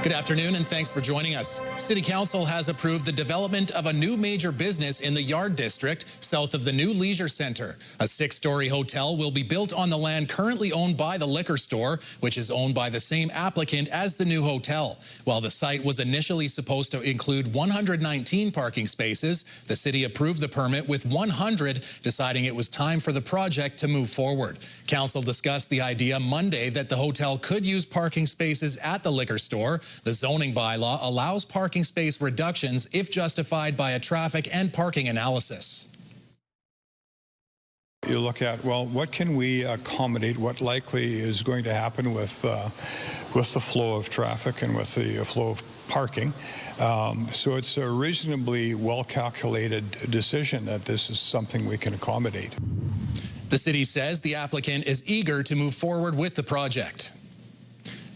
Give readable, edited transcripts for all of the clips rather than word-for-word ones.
Good afternoon and thanks for joining us. City Council has approved the development of a new major business in the Yard District south of the new leisure centre. A 6-story hotel will be built on the land currently owned by the liquor store, which is owned by the same applicant as the new hotel. While the site was initially supposed to include 119 parking spaces, the city approved the permit with 100, deciding it was time for the project to move forward. Council discussed the idea Monday that the hotel could use parking spaces at the liquor store. The zoning bylaw allows parking space reductions if justified by a traffic and parking analysis. You look at, well, what can we accommodate? What likely is going to happen with the flow of traffic and with the flow of parking? So it's a reasonably well-calculated decision that this is something we can accommodate. The city says the applicant is eager to move forward with the project.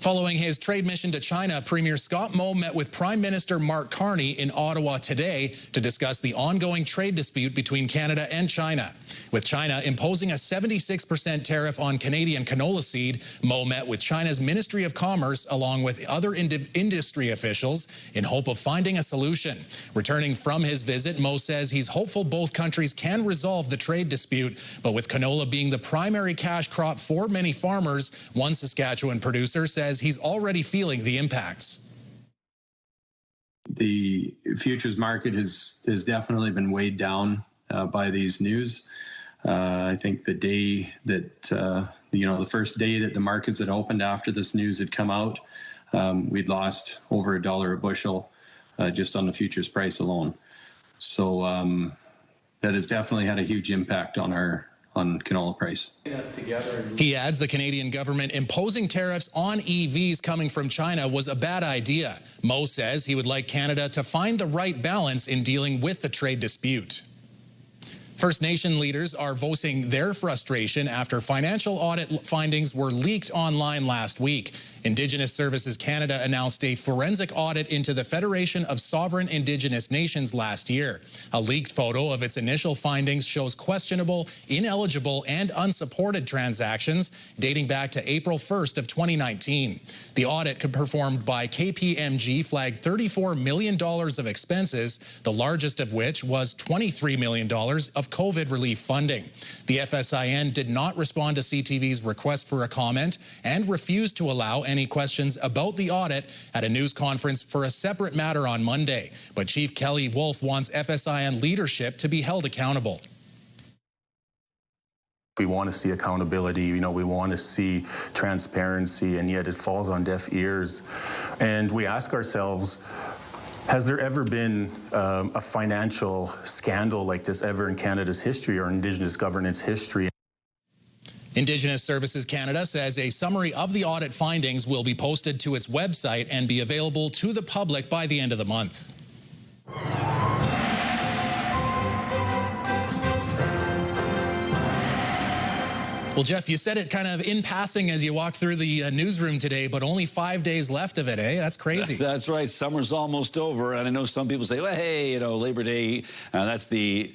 Following his trade mission to China, Premier Scott Moe met with Prime Minister Mark Carney in Ottawa today to discuss the ongoing trade dispute between Canada and China. With China imposing a 76% tariff on Canadian canola seed, Moe met with China's Ministry of Commerce along with other industry officials in hope of finding a solution. Returning from his visit, Moe says he's hopeful both countries can resolve the trade dispute, but with canola being the primary cash crop for many farmers, one Saskatchewan producer says he's already feeling the impacts. The futures market has definitely been weighed down by these news. I think the day that, the first day that the markets had opened after this news had come out, we'd lost over $1 a bushel just on the futures price alone. So that has definitely had a huge impact on canola price. He adds the Canadian government imposing tariffs on EVs coming from China was a bad idea. Moe says he would like Canada to find the right balance in dealing with the trade dispute. First Nation leaders are voicing their frustration after financial audit findings were leaked online last week. Indigenous Services Canada announced a forensic audit into the Federation of Sovereign Indigenous Nations last year. A leaked photo of its initial findings shows questionable, ineligible, and unsupported transactions dating back to April 1st of 2019. The audit performed by KPMG flagged $34 million of expenses, the largest of which was $23 million of COVID relief funding. The FSIN did not respond to CTV's request for a comment and refused to allow any questions about the audit at a news conference for a separate matter on Monday. But Chief Kelly Wolf wants FSIN leadership to be held accountable. We want to see accountability, we want to see transparency, and yet it falls on deaf ears. And we ask ourselves, has there ever been a financial scandal like this ever in Canada's history or Indigenous governance history? Indigenous Services Canada says a summary of the audit findings will be posted to its website and be available to the public by the end of the month. Well, Jeff, you said it kind of in passing as you walked through the newsroom today, but only 5 days left of it, eh? That's crazy. That's right. Summer's almost over. And I know some people say, well, hey, Labor Day, that's the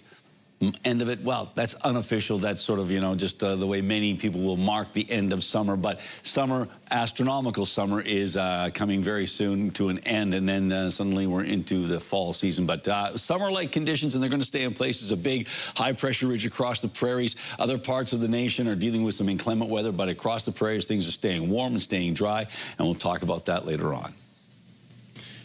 end of it. Well, that's unofficial. That's sort of, just the way many people will mark the end of summer. But summer, astronomical summer, is coming very soon to an end. And then suddenly we're into the fall season. But summer-like conditions, and they're going to stay in place. There's a big high-pressure ridge across the prairies. Other parts of the nation are dealing with some inclement weather. But across the prairies, things are staying warm and staying dry. And we'll talk about that later on.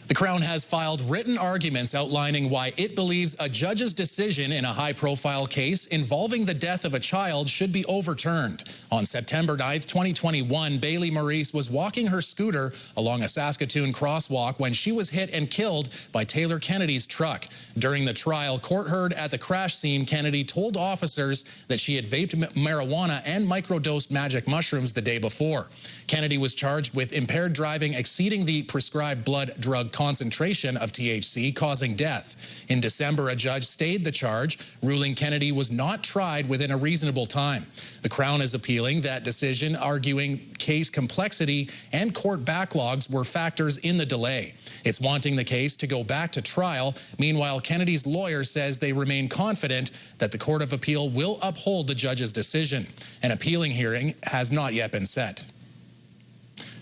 The Crown has filed written arguments outlining why it believes a judge's decision in a high-profile case involving the death of a child should be overturned. On September 9th, 2021, Bailey Maurice was walking her scooter along a Saskatoon crosswalk when she was hit and killed by Taylor Kennedy's truck. During the trial, court heard at the crash scene, Kennedy told officers that she had vaped marijuana and microdosed magic mushrooms the day before. Kennedy was charged with impaired driving exceeding the prescribed blood drug concentration of THC, causing death. In December, a judge stayed the charge, ruling Kennedy was not tried within a reasonable time. The Crown is appealing that decision, arguing case complexity and court backlogs were factors in the delay. It's wanting the case to go back to trial. Meanwhile, Kennedy's lawyer says they remain confident that the Court of Appeal will uphold the judge's decision. An appealing hearing has not yet been set.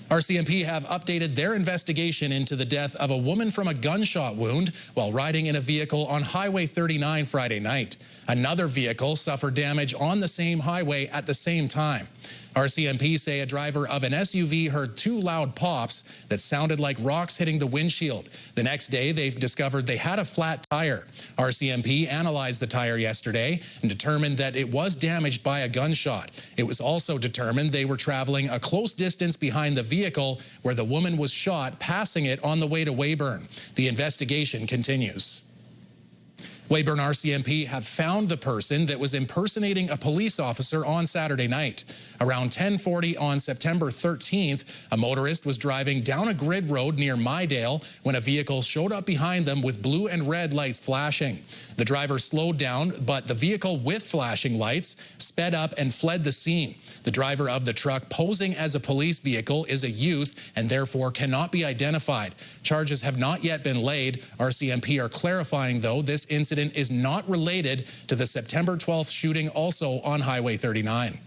RCMP have updated their investigation into the death of a woman from a gunshot wound while riding in a vehicle on Highway 39 Friday night. Another vehicle suffered damage on the same highway at the same time. RCMP say a driver of an SUV heard two loud pops that sounded like rocks hitting the windshield. The next day, they've discovered they had a flat tire. RCMP analyzed the tire yesterday and determined that it was damaged by a gunshot. It was also determined they were traveling a close distance behind the vehicle where the woman was shot, passing it on the way to Weyburn. The investigation continues. Weyburn RCMP have found the person that was impersonating a police officer on Saturday night. Around 10:40 on September 13th, a motorist was driving down a grid road near Mydale when a vehicle showed up behind them with blue and red lights flashing. The driver slowed down, but the vehicle with flashing lights sped up and fled the scene. The driver of the truck posing as a police vehicle is a youth and therefore cannot be identified. Charges have not yet been laid. RCMP are clarifying, though, this incident is not related to the September 12th shooting also on Highway 39.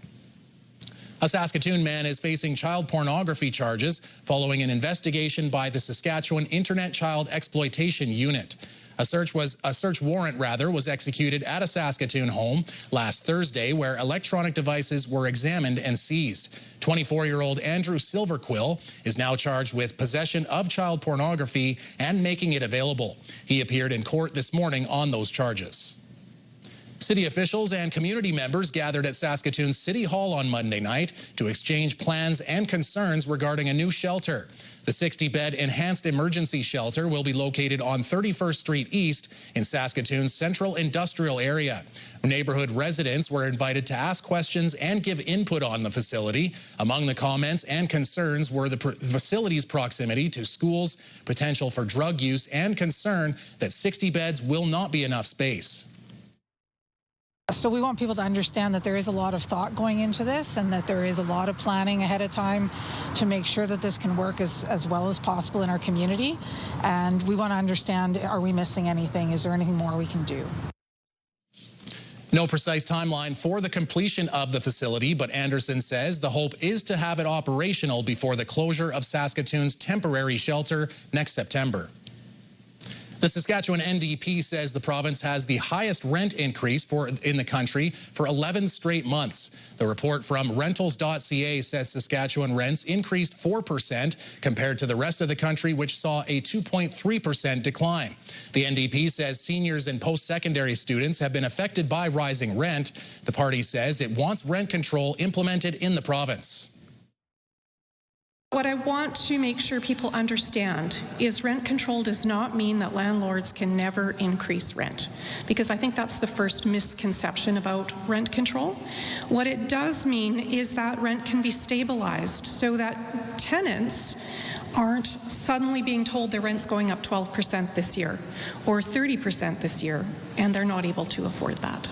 A Saskatoon man is facing child pornography charges following an investigation by the Saskatchewan Internet Child Exploitation Unit. A search warrant was executed at a Saskatoon home last Thursday where electronic devices were examined and seized. 24-year-old Andrew Silverquill is now charged with possession of child pornography and making it available. He appeared in court this morning on those charges. City officials and community members gathered at Saskatoon City Hall on Monday night to exchange plans and concerns regarding a new shelter. The 60-bed enhanced emergency shelter will be located on 31st Street East in Saskatoon's central industrial area. Neighborhood residents were invited to ask questions and give input on the facility. Among the comments and concerns were the facility's proximity to schools, potential for drug use, and concern that 60 beds will not be enough space. So we want people to understand that there is a lot of thought going into this and that there is a lot of planning ahead of time to make sure that this can work as well as possible in our community. And we want to understand, are we missing anything? Is there anything more we can do? No precise timeline for the completion of the facility, but Anderson says the hope is to have it operational before the closure of Saskatoon's temporary shelter next September. The Saskatchewan NDP says the province has the highest rent increase in the country for 11 straight months. The report from rentals.ca says Saskatchewan rents increased 4% compared to the rest of the country, which saw a 2.3% decline. The NDP says seniors and post-secondary students have been affected by rising rent. The party says it wants rent control implemented in the province. What I want to make sure people understand is rent control does not mean that landlords can never increase rent, because I think that's the first misconception about rent control. What it does mean is that rent can be stabilized so that tenants aren't suddenly being told their rent's going up 12% this year or 30% this year, and they're not able to afford that.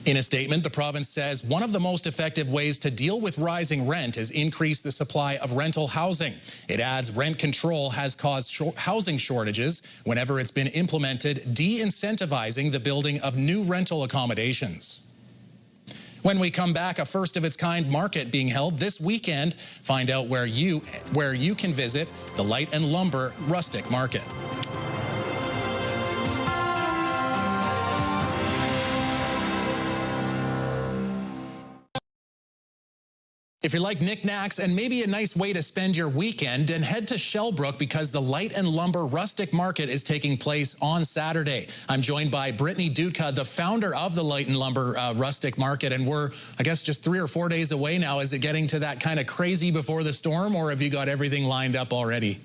In a statement, the province says one of the most effective ways to deal with rising rent is increase the supply of rental housing. It adds rent control has caused housing shortages whenever it's been implemented, de-incentivizing the building of new rental accommodations. When we come back, a first-of-its-kind market being held this weekend. Find out where you can visit the Light and Lumber Rustic Market. If you like knickknacks and maybe a nice way to spend your weekend, then head to Shellbrook because the Light and Lumber Rustic Market is taking place on Saturday. I'm joined by Brittany Dudka, the founder of the Light and Lumber Rustic Market, and we're, I guess, just 3 or 4 days away now. Is it getting to that kind of crazy before the storm, or have you got everything lined up already?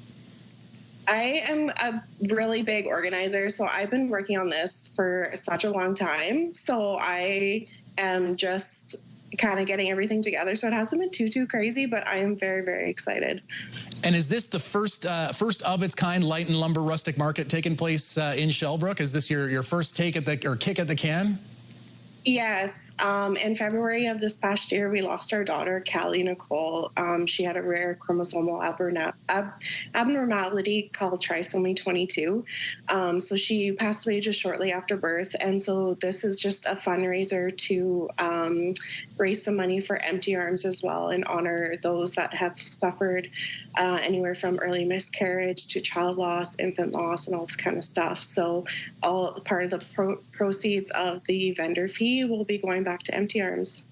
I am a really big organizer, so I've been working on this for such a long time. So I am just kind of getting everything together. So it hasn't been too crazy, but I am very, very excited. And is this the first of its kind Light and Lumber Rustic Market taking place in Shellbrook? Is this your first take at the, or kick at the can? Yes. In February of this past year, we lost our daughter, Callie Nicole. She had a rare chromosomal abnormality called trisomy 22. So she passed away just shortly after birth. And so this is just a fundraiser to raise some money for Empty Arms as well and honor those that have suffered anywhere from early miscarriage to child loss, infant loss, and all this kind of stuff. So all part of the proceeds of the vendor fee will be going back to Empty Arms.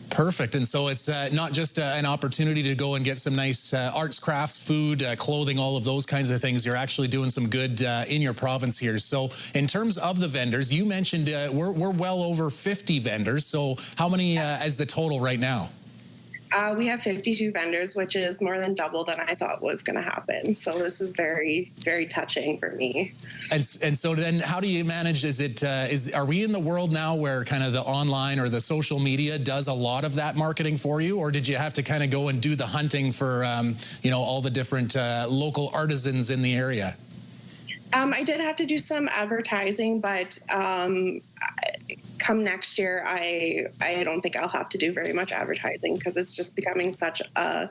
Perfect. And so it's not just an opportunity to go and get some nice arts, crafts, food, clothing, all of those kinds of things. You're actually doing some good in your province here. So in terms of the vendors, you mentioned we're well over 50 vendors. So how many is the total right now? We have 52 vendors, which is more than double than I thought was going to happen. So this is very, very touching for me. And so then how do you manage, are we in the world now where kind of the online or the social media does a lot of that marketing for you? Or did you have to kind of go and do the hunting for, all the different local artisans in the area? I did have to do some advertising, but come next year, I don't think I'll have to do very much advertising because it's just becoming such a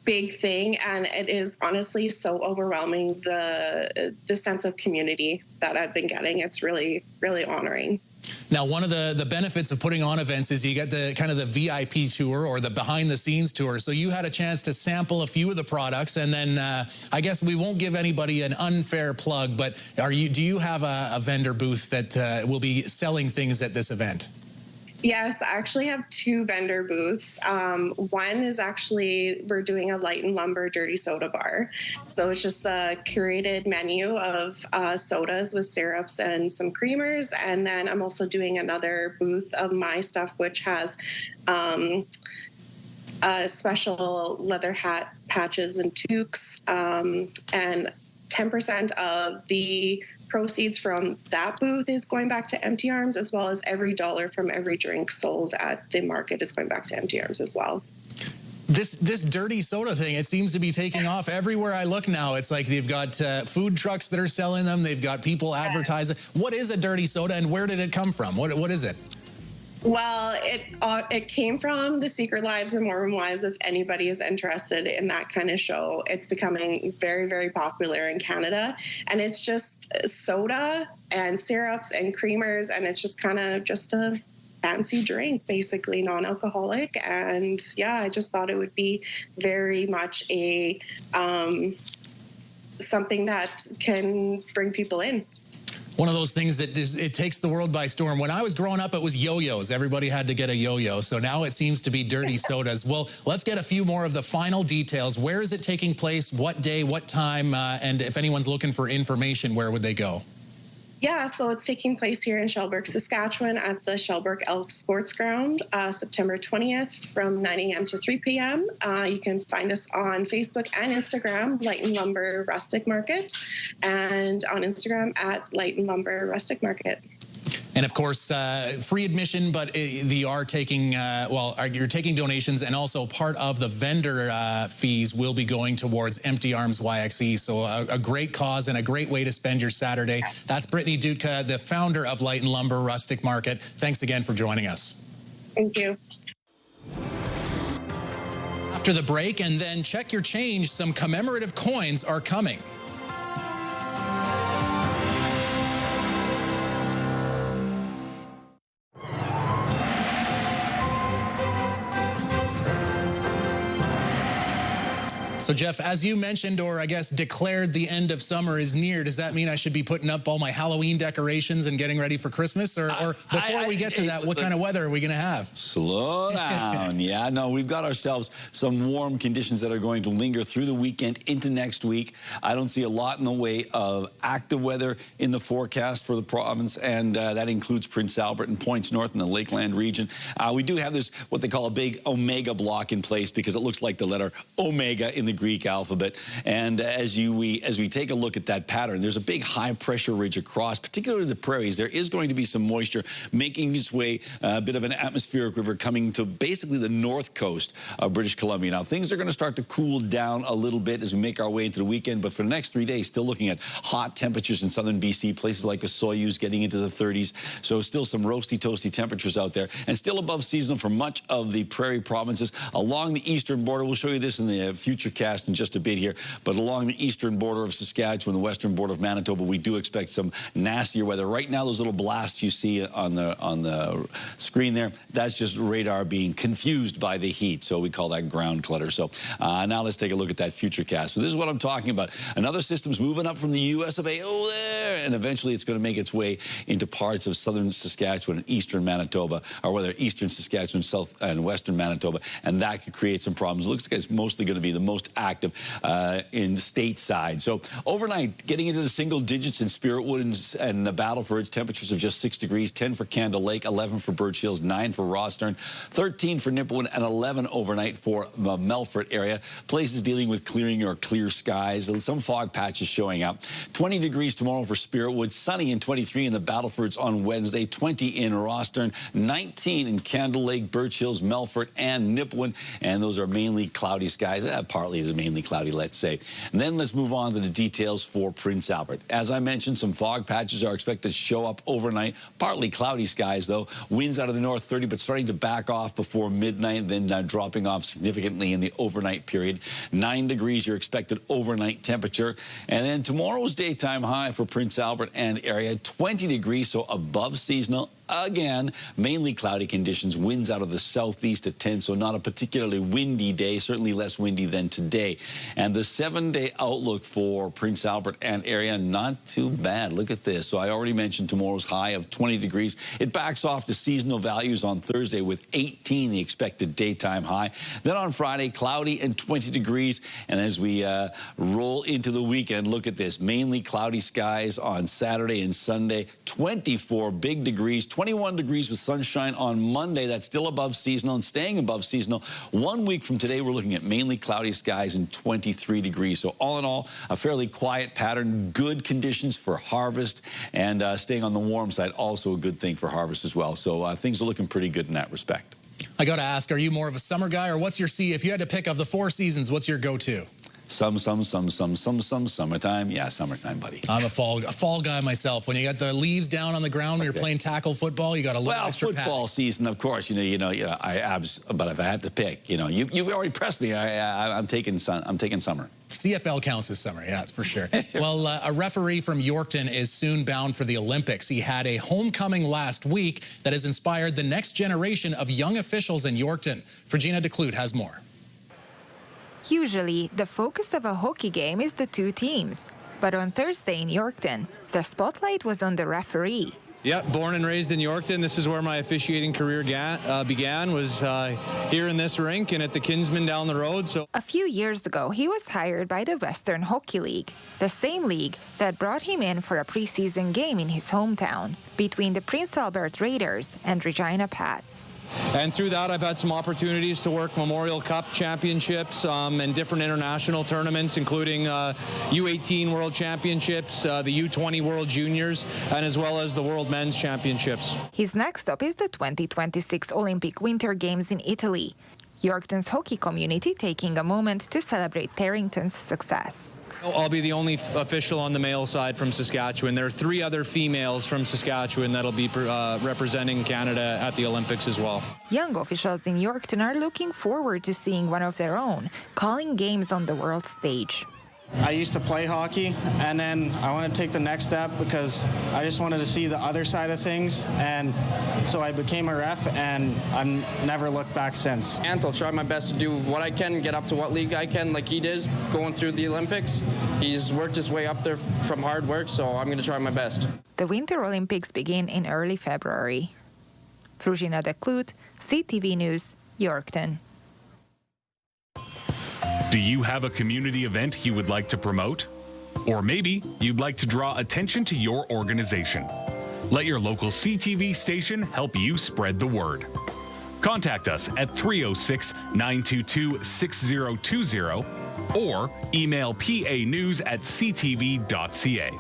big thing, and it is honestly so overwhelming, the sense of community that I've been getting. It's really, really honoring. Now, one of the benefits of putting on events is you get the kind of the VIP tour or the behind the scenes tour. So you had a chance to sample a few of the products, and then I guess we won't give anybody an unfair plug, but do you have a vendor booth that will be selling things at this event? Yes, I actually have two vendor booths. One is actually, we're doing a Light and Lumber dirty soda bar. So it's just a curated menu of sodas with syrups and some creamers. And then I'm also doing another booth of my stuff, which has special leather hat patches and toques. And 10% of the proceeds from that booth is going back to Empty Arms, as well as every dollar from every drink sold at the market is going back to Empty Arms as well. This dirty soda thing, it seems to be taking off everywhere I look now. It's like they've got food trucks that are selling them. They've got people advertising. What is a dirty soda and where did it come from? What is it? Well, it came from the Secret Lives and Mormon Wives. If anybody is interested in that kind of show, it's becoming very, very popular in Canada. And it's just soda and syrups and creamers, and it's just kind of just a fancy drink, basically non-alcoholic. And yeah, I just thought it would be very much a something that can bring people in. One of those things that it takes the world by storm. When I was growing up, it was yo-yos. Everybody had to get a yo-yo. So now it seems to be dirty sodas. Well, let's get a few more of the final details. Where is it taking place? What day? What time? And if anyone's looking for information, where would they go? Yeah, so it's taking place here in Shelburne, Saskatchewan at the Shelburne Elk Sports Ground, September 20th from 9 a.m. to 3 p.m. You can find us on Facebook and Instagram, Light and Lumber Rustic Market, and on Instagram at Light and Lumber Rustic Market. And of course, free admission, but you're taking donations, and also part of the vendor fees will be going towards Empty Arms YXE. So a great cause and a great way to spend your Saturday. That's Brittany Dutka, the founder of Light and Lumber Rustic Market. Thanks again for joining us. Thank you. After the break, and then check your change, some commemorative coins are coming. So, Jeff, as you mentioned, or I guess declared, the end of summer is near. Does that mean I should be putting up all my Halloween decorations and getting ready for Christmas? Or before we get to that, what kind of weather are we going to have? Slow down. Yeah, no, we've got ourselves some warm conditions that are going to linger through the weekend into next week. I don't see a lot in the way of active weather in the forecast for the province, and that includes Prince Albert and points north in the Lakeland region. We do have this, what they call a big omega block in place, because it looks like the letter omega in the Greek alphabet. And as we take a look at that pattern, there's a big high pressure ridge across, particularly the prairies. There is going to be some moisture making its way, a bit of an atmospheric river coming to basically the north coast of British Columbia. Now, things are going to start to cool down a little bit as we make our way into the weekend, but for the next 3 days, still looking at hot temperatures in southern BC, places like Osoyoos getting into the 30s. So still some roasty, toasty temperatures out there, and still above seasonal for much of the prairie provinces. Along the eastern border, we'll show you this in the future cast in just a bit here, but along the eastern border of Saskatchewan, the western border of Manitoba, we do expect some nastier weather. Right now, those little blasts you see on the screen there, that's just radar being confused by the heat. So we call that ground clutter. So now let's take a look at that future cast. So this is what I'm talking about. Another system's moving up from the US of A, there, and eventually it's going to make its way into parts of southern Saskatchewan and eastern Manitoba, or whether eastern Saskatchewan, south and western Manitoba, and that could create some problems. It looks like it's mostly going to be the most active in stateside. So overnight, getting into the single digits in Spiritwood and the Battleford, temperatures of just 6 degrees, 10 for Candle Lake, 11 for Birch Hills, 9 for Rosthern, 13 for Nipawin, and 11 overnight for the Melfort area. Places dealing with clearing or clear skies. Some fog patches showing up. 20 degrees tomorrow for Spiritwood, sunny and 23 in the Battlefords on Wednesday, 20 in Rosthern, 19 in Candle Lake, Birch Hills, Melfort, and Nipawin. And those are mainly cloudy skies, partly to mainly cloudy, let's say. And then let's move on to the details for Prince Albert. As I mentioned, some fog patches are expected to show up overnight, partly cloudy skies, though. Winds out of the north 30, but starting to back off before midnight, then dropping off significantly in the overnight period. 9 degrees your expected overnight temperature. And then tomorrow's daytime high for Prince Albert and area, 20 degrees, so above seasonal. Again, mainly cloudy conditions, winds out of the southeast at 10, so not a particularly windy day, certainly less windy than today. And the 7-day outlook for Prince Albert and area, not too bad. Look at this. So I already mentioned tomorrow's high of 20 degrees. It backs off to seasonal values on Thursday with 18, the expected daytime high. Then on Friday, cloudy and 20 degrees. And as we roll into the weekend, look at this. Mainly cloudy skies on Saturday and Sunday, 24 big degrees, 21 degrees with sunshine on Monday. That's still above seasonal and staying above seasonal. 1 week from today, we're looking at mainly cloudy skies and 23 degrees. So all in all, a fairly quiet pattern, good conditions for harvest, and staying on the warm side, also a good thing for harvest as well. So things are looking pretty good in that respect. I got to ask, are you more of a summer guy, or what's your if you had to pick of the 4 seasons, what's your go-to? Summertime. Yeah, summertime, buddy. I'm a fall guy myself. When you got the leaves down on the ground, when you're playing tackle football, you got a little extra football season, of course. But if I had to pick, you've already pressed me. I'm taking summer. CFL counts as summer, yeah, that's for sure. Well, a referee from Yorkton is soon bound for the Olympics. He had a homecoming last week that has inspired the next generation of young officials in Yorkton. Virginia DeClute has more. Usually, the focus of a hockey game is the two teams. But on Thursday in Yorkton, the spotlight was on the referee. Yeah, born and raised in Yorkton. This is where my officiating career began, was here in this rink and at the Kinsman down the road. So a few years ago, he was hired by the Western Hockey League, the same league that brought him in for a preseason game in his hometown between the Prince Albert Raiders and Regina Pats. And through that, I've had some opportunities to work Memorial Cup championships and different international tournaments, including U18 World Championships, the U20 World Juniors, and as well as the World Men's Championships. His next stop is the 2026 Olympic Winter Games in Italy. Yorkton's hockey community taking a moment to celebrate Tarrington's success. I'll be the only official on the male side from Saskatchewan. There are 3 other females from Saskatchewan that'll be representing Canada at the Olympics as well. Young officials in Yorkton are looking forward to seeing one of their own, calling games on the world stage. I used to play hockey, and then I want to take the next step because I just wanted to see the other side of things, and so I became a ref, and I've never looked back since. And I'll try my best to do what I can, get up to what league I can, like he did, going through the Olympics. He's worked his way up there from hard work, so I'm going to try my best. The Winter Olympics begin in early February. Virginia DeClute, CTV News, Yorkton. Do you have a community event you would like to promote? Or maybe you'd like to draw attention to your organization. Let your local CTV station help you spread the word. Contact us at 306-922-6020 or email panews@ctv.ca.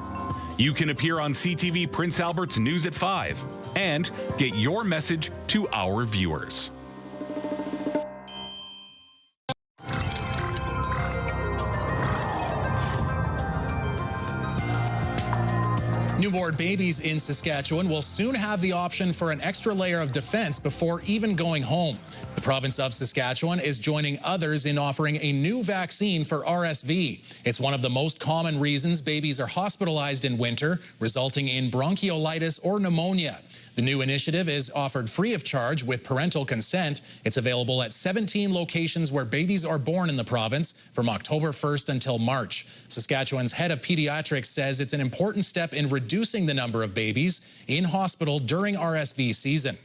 You can appear on CTV Prince Albert's News at 5 and get your message to our viewers. Newborn babies in Saskatchewan will soon have the option for an extra layer of defense before even going home. The province of Saskatchewan is joining others in offering a new vaccine for RSV. It's one of the most common reasons babies are hospitalized in winter, resulting in bronchiolitis or pneumonia. The new initiative is offered free of charge with parental consent. It's available at 17 locations where babies are born in the province from October 1st until March. Saskatchewan's head of pediatrics says it's an important step in reducing the number of babies in hospital during RSV season.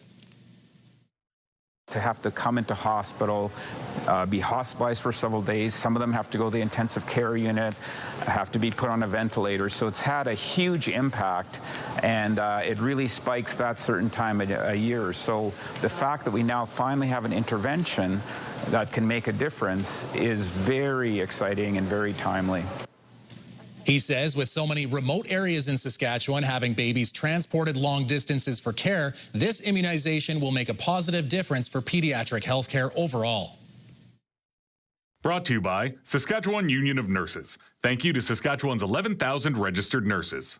To have to come into hospital, be hospitalized for several days. Some of them have to go to the intensive care unit, have to be put on a ventilator. So it's had a huge impact, and it really spikes that certain time a year. So the fact that we now finally have an intervention that can make a difference is very exciting and very timely. He says with so many remote areas in Saskatchewan having babies transported long distances for care, this immunization will make a positive difference for pediatric health care overall. Brought to you by Saskatchewan Union of Nurses. Thank you to Saskatchewan's 11,000 registered nurses.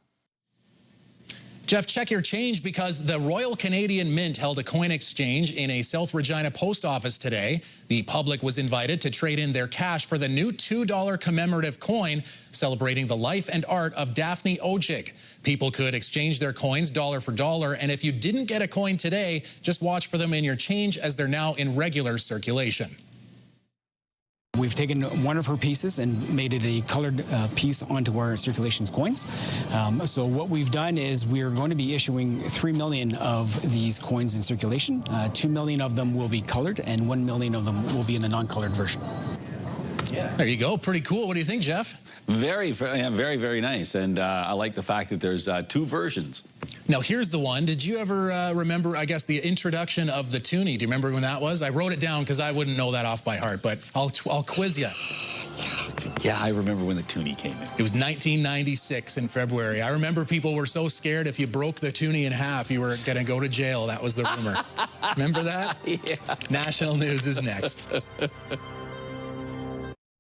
Jeff, check your change because the Royal Canadian Mint held a coin exchange in a South Regina post office today. The public was invited to trade in their cash for the new $2 commemorative coin celebrating the life and art of Daphne Ojig. People could exchange their coins dollar for dollar, and if you didn't get a coin today, just watch for them in your change as they're now in regular circulation. We've taken one of her pieces and made it a colored piece onto our circulations coins. So what we've done is we're going to be issuing 3 million of these coins in circulation. 2 million of them will be colored and 1 million of them will be in the non-colored version. Yeah. There you go. Pretty cool. What do you think, Jeff? Very, very nice. And I like the fact that there's two versions. Now, here's the one. Did you ever remember, I guess, the introduction of the toonie? Do you remember when that was? I wrote it down because I wouldn't know that off by heart, but I'll quiz you. Yeah, I remember when the toonie came in. It was 1996 in February. I remember people were so scared if you broke the toonie in half, you were going to go to jail. That was the rumor. Remember that? Yeah. National News is next.